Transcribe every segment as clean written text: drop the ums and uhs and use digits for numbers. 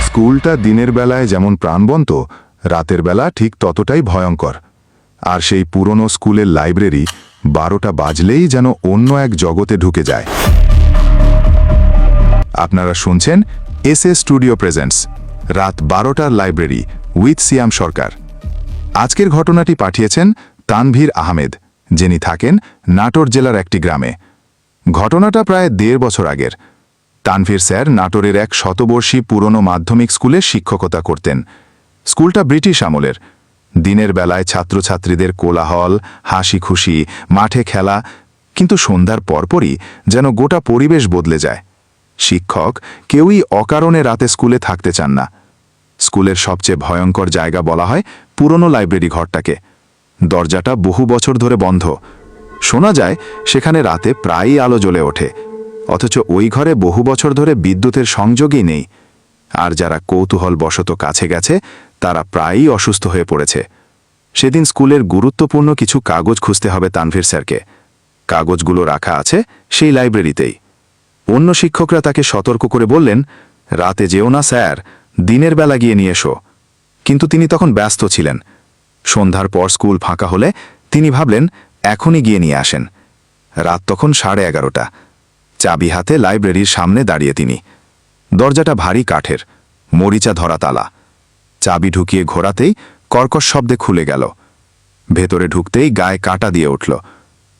স্কুলটা দিনের বেলায় যেমন প্রাণবন্ত, রাতের বেলা ঠিক ততটাই ভয়ঙ্কর। আর সেই পুরনো স্কুলের লাইব্রেরি 12টা বাজলেই যেন অন্য এক জগতে ঢুকে যায়। আপনারা শুনছেন এসএস স্টুডিও প্রেজেন্টস রাত 12টার লাইব্রেরি উইথ সিয়াম সরকার। আজকের ঘটনাটি পাঠিয়েছেন তানভীর আহমেদ, যিনি থাকেন নাটোর জেলার একটি গ্রামে। ঘটনাটা প্রায় 1.5 বছর আগের। তানভীর স্যার নাটোরের এক শতবর্ষী পুরনো মাধ্যমিক স্কুলে শিক্ষকতা করতেন। স্কুলটা ব্রিটিশ আমলের। দিনের বেলায় ছাত্রছাত্রীদের কোলাহল, হাসি খুশি, মাঠে খেলা, কিন্তু সন্ধ্যার পরপরই যেন গোটা পরিবেশ বদলে যায়। শিক্ষক কেউই অকারণে রাতে স্কুলে থাকতে চান না। স্কুলের সবচেয়ে ভয়ঙ্কর জায়গা বলা হয় পুরনো লাইব্রেরি ঘরটাকে। দরজাটা বহু বছর ধরে বন্ধ। শোনা যায় সেখানে রাতে প্রায়ই আলো জ্বলে ওঠে, অথচ ওই ঘরে বহু বছর ধরে বিদ্যুতের সংযোগই নেই। আর যারা কৌতূহলবশত কাছে গেছে তারা প্রায়ই অসুস্থ হয়ে পড়েছে। সেদিন স্কুলের গুরুত্বপূর্ণ কিছু কাগজ খুঁজতে হবে তানভীর স্যারকে। কাগজগুলো রাখা আছে সেই লাইব্রেরিতেই। অন্য শিক্ষকরা তাকে সতর্ক করে বললেন, রাতে যেও না স্যার, দিনের বেলা গিয়ে নিয়ে এসো। কিন্তু তিনি তখন ব্যস্ত ছিলেন। সন্ধ্যার পর স্কুল ফাঁকা হলে তিনি ভাবলেন এখনই গিয়ে নিয়ে আসেন। রাত তখন 11:30। চাবি হাতে লাইব্রেরির সামনে দাঁড়িয়ে তিনি। দরজাটা ভারী কাঠের, মরিচা ধরা তালা। চাবি ঢুকিয়ে ঘোরাতেই কর্কশ শব্দে খুলে গেল। ভেতরে ঢুকতেই গায়ে কাঁটা দিয়ে উঠল।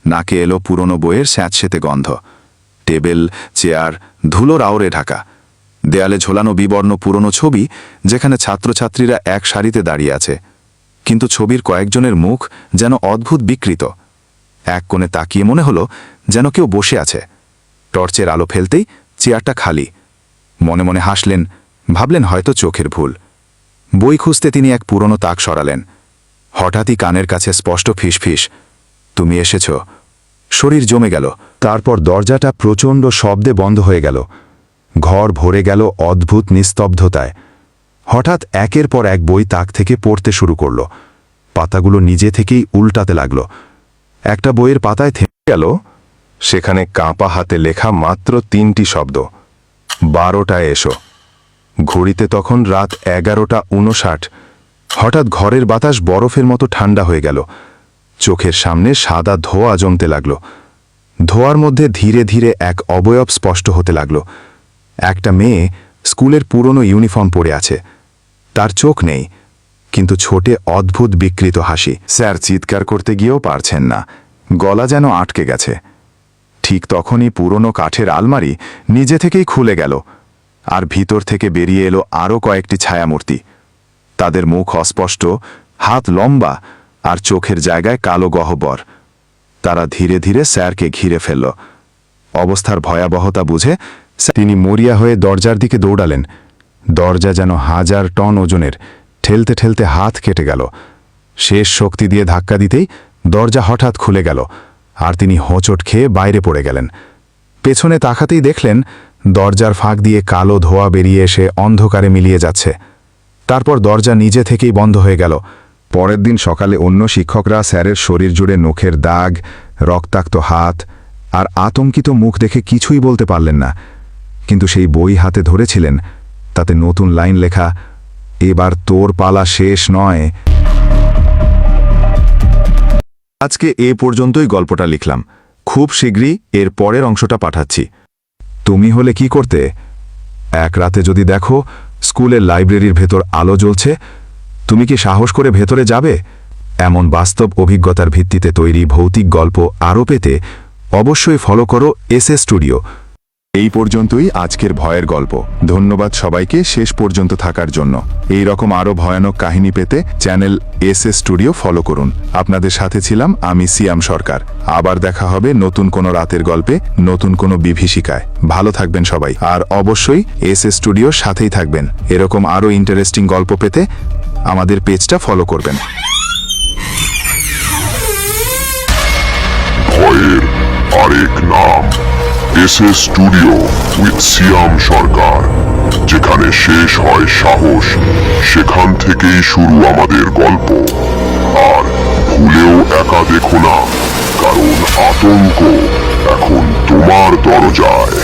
নাকে এলো পুরনো বইয়ের স্যাঁতসেঁতে গন্ধ। টেবিল, চেয়ার ধুলোর আওরে ঢাকা। দেয়ালে ঝোলানো বিবর্ণ পুরনো ছবি, যেখানে ছাত্রছাত্রীরা এক সারিতে দাঁড়িয়ে আছে। কিন্তু ছবির কয়েকজনের মুখ যেন অদ্ভুত বিকৃত। এক কোণে তাকিয়ে মনে হলো যেন কেউ বসে আছে। টর্চের আলো ফেলতেই চেয়ারটা খালি। মনে মনে হাসলেন, ভাবলেন হয়তো চোখের ভুল। বই খুঁজতে তিনি এক পুরনো তাক সরালেন। হঠাৎই কানের কাছে স্পষ্ট ফিসফিস, তুমি এসেছ। শরীর জমে গেল। তারপর দরজাটা প্রচণ্ড শব্দে বন্ধ হয়ে গেল। ঘর ভরে গেল অদ্ভুত নিস্তব্ধতায়। হঠাৎ একের পর এক বই তাক থেকে পড়তে শুরু করল। পাতাগুলো নিজে থেকেই উল্টাতে লাগল। একটা বইয়ের পাতায় থেমে গেল। সেখানে কাঁপা হাতে লেখা মাত্র 3টি শব্দ, 12টায় এসো। ঘড়িতে তখন রাত 11:59। হঠাৎ ঘরের বাতাস বরফের মতো ঠান্ডা হয়ে গেল। চোখের সামনে সাদা ধোঁয়া জমতে লাগল। ধোঁয়ার মধ্যে ধীরে ধীরে এক অবয়ব স্পষ্ট হতে লাগল। একটা মেয়ে স্কুলের পুরনো ইউনিফর্ম পরে আছে। তার চোখ নেই, কিন্তু ছোটে অদ্ভুত বিকৃত হাসি। স্যার চিৎকার করতে গিয়েও পারছেন না, গলা যেন আটকে গেছে। ঠিক তখনই পুরনো কাঠের আলমারি নিজে থেকেই খুলে গেল, আর ভিতর থেকে বেরিয়ে এলো আরও কয়েকটি ছায়ামূর্তি। তাদের মুখ অস্পষ্ট, হাত লম্বা, আর চোখের জায়গায় কালো গহ্বর। তারা ধীরে ধীরে স্যারকে ঘিরে ফেলল। অবস্থার ভয়াবহতা বুঝে তিনি মরিয়া হয়ে দরজার দিকে দৌড়ালেন। দরজা যেন 1000 টন ওজনের। ঠেলতে ঠেলতে হাত কেটে গেল। শেষ শক্তি দিয়ে ধাক্কা দিতেই দরজা হঠাৎ খুলে গেল, আর তিনি হোঁচট খেয়ে বাইরে পড়ে গেলেন। পেছনে তাকাতেই দেখলেন দরজার ফাঁক দিয়ে কালো ধোঁয়া বেরিয়ে এসে অন্ধকারে মিলিয়ে যাচ্ছে। তারপর দরজা নিজে থেকেই বন্ধ হয়ে গেল। পরের দিন সকালে অন্য শিক্ষকরা স্যারের শরীর জুড়ে নখের দাগ, রক্তাক্ত হাত আর আতঙ্কিত মুখ দেখে কিছুই বলতে পারলেন না। কিন্তু সেই বই হাতে ধরেছিলেন, তাতে নতুন লাইন লেখা, এবার তোর পালা শেষ নয়। আজকে এ পর্যন্তই গল্পটা লিখলাম। খুব শীঘ্রই এর পরের অংশটা পাঠাচ্ছি। তুমি হলে কি করতে? এক রাতে যদি দেখো স্কুলের লাইব্রেরির ভেতর আলো জ্বলছে, তুমি কি সাহস করে ভেতরে যাবে? এমন বাস্তব অভিজ্ঞতার ভিত্তিতে তৈরি ভৌতিক গল্প আরও পেতে অবশ্যই ফলো করো এসএস স্টুডিও। এই পর্যন্তই আজকের ভয়ের গল্প। ধন্যবাদ সবাইকে শেষ পর্যন্ত থাকার জন্য। এই রকম আরও ভয়ানক কাহিনী পেতে চ্যানেল এসএস স্টুডিও ফলো করুন। আপনাদের সাথে ছিলাম আমি সিয়াম সরকার। আবার দেখা হবে নতুন কোনো রাতের গল্পে, নতুন কোনো বিভীষিকায়। ভালো থাকবেন সবাই, আর অবশ্যই এসএস স্টুডিওর সাথেই থাকবেন। এরকম আরও ইন্টারেস্টিং গল্প পেতে আমাদের পেজটা ফলো করবেন। ভয়ের আরেক নাম এসএস স্টুডিও উইথ সিয়াম সরকার। যেখানে শেষ হয় সাহস, সেখান থেকেই শুরু আমাদের গল্প। আর ভুলেও একা দেখো না, কারণ আতঙ্ক এখন তোমার দরজায়।